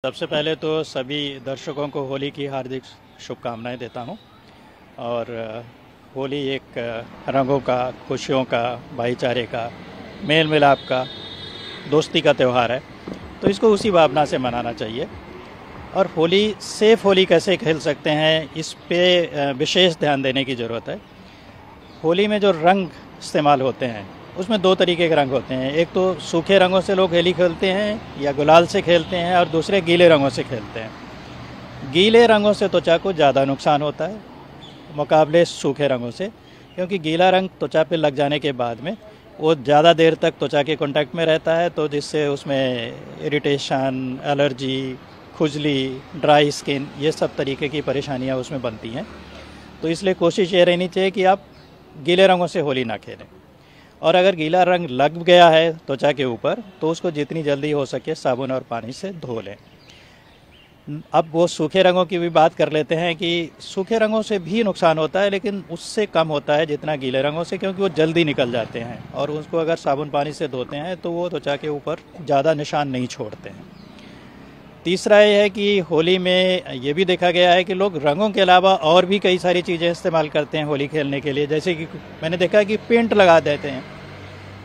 सबसे पहले तो सभी दर्शकों को होली की हार्दिक शुभकामनाएं देता हूं। और होली एक रंगों का, खुशियों का, भाईचारे का, मेल मिलाप का, दोस्ती का त्यौहार है, तो इसको उसी भावना से मनाना चाहिए। और होली सेफ होली कैसे खेल सकते हैं, इस पे विशेष ध्यान देने की ज़रूरत है। होली में जो रंग इस्तेमाल होते हैं उसमें दो तरीके के रंग होते हैं। एक तो सूखे रंगों से लोग होली खेलते हैं या गुलाल से खेलते हैं, और दूसरे गीले रंगों से खेलते हैं। गीले रंगों से त्वचा को ज़्यादा नुकसान होता है मुकाबले सूखे रंगों से, क्योंकि गीला रंग त्वचा पे लग जाने के बाद में वो ज़्यादा देर तक त्वचा के कांटेक्ट में रहता है, तो जिससे उसमें इरिटेशन, एलर्जी, खुजली, ड्राई स्किन, ये सब तरीके की परेशानियाँ उसमें बनती हैं। तो इसलिए कोशिश ये रहनी चाहिए कि आप गीले रंगों से होली ना खेलें। और अगर गीला रंग लग गया है त्वचा के ऊपर तो उसको जितनी जल्दी हो सके साबुन और पानी से धो लें। अब वो सूखे रंगों की भी बात कर लेते हैं कि सूखे रंगों से भी नुकसान होता है, लेकिन उससे कम होता है जितना गीले रंगों से, क्योंकि वो जल्दी निकल जाते हैं और उसको अगर साबुन पानी से धोते हैं तो वो त्वचा के ऊपर ज़्यादा निशान नहीं छोड़ते हैं। तीसरा ये है कि होली में ये भी देखा गया है कि लोग रंगों के अलावा और भी कई सारी चीज़ें इस्तेमाल करते हैं होली खेलने के लिए। जैसे कि मैंने देखा है कि पेंट लगा देते हैं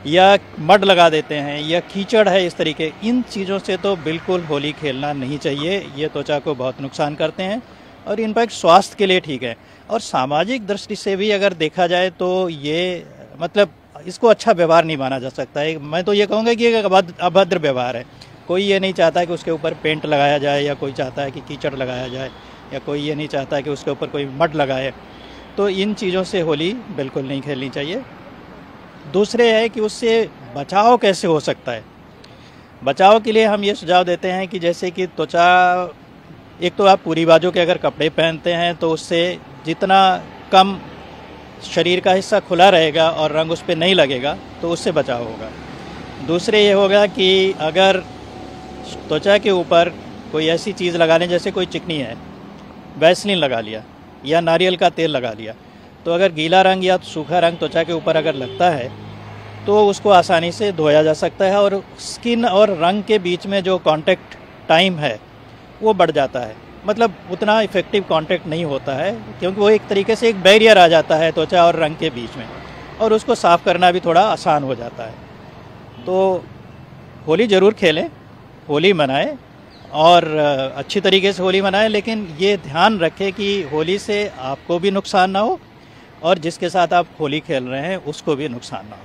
या मड लगा देते हैं या कीचड़ है, इस तरीके इन चीज़ों से तो बिल्कुल होली खेलना नहीं चाहिए। ये त्वचा को बहुत नुकसान करते हैं और इनफैक्ट स्वास्थ्य के लिए ठीक है। और सामाजिक दृष्टि से भी अगर देखा जाए तो ये मतलब इसको अच्छा व्यवहार नहीं माना जा सकता है। मैं तो ये कहूँगा कि एक अभद्र व्यवहार है। कोई ये नहीं चाहता कि उसके ऊपर पेंट लगाया जाए, या कोई चाहता है कि कीचड़ लगाया जाए, या कोई ये नहीं चाहता कि उसके ऊपर कोई मड लगाए। तो इन चीज़ों से होली बिल्कुल नहीं खेलनी चाहिए। दूसरे है कि उससे बचाव कैसे हो सकता है। बचाव के लिए हम ये सुझाव देते हैं कि जैसे कि त्वचा, एक तो आप पूरी बाजू के अगर कपड़े पहनते हैं तो उससे जितना कम शरीर का हिस्सा खुला रहेगा और रंग उस पर नहीं लगेगा तो उससे बचाव होगा। दूसरे ये होगा कि अगर त्वचा के ऊपर कोई ऐसी चीज़ लगा लें, जैसे कोई चिकनी है, वैसलीन लगा लिया या नारियल का तेल लगा लिया, तो अगर गीला रंग या सूखा रंग त्वचा के ऊपर अगर लगता है तो उसको आसानी से धोया जा सकता है और स्किन और रंग के बीच में जो कांटेक्ट टाइम है वो बढ़ जाता है। मतलब उतना इफ़ेक्टिव कांटेक्ट नहीं होता है, क्योंकि वो एक तरीके से एक बैरियर आ जाता है त्वचा और रंग के बीच में, और उसको साफ़ करना भी थोड़ा आसान हो जाता है। तो होली ज़रूर खेलें, होली मनाएं और अच्छी तरीके से होली मनाएं, लेकिन ये ध्यान रखें कि होली से आपको भी नुकसान ना हो और जिसके साथ आप होली खेल रहे हैं उसको भी नुकसान ना हो।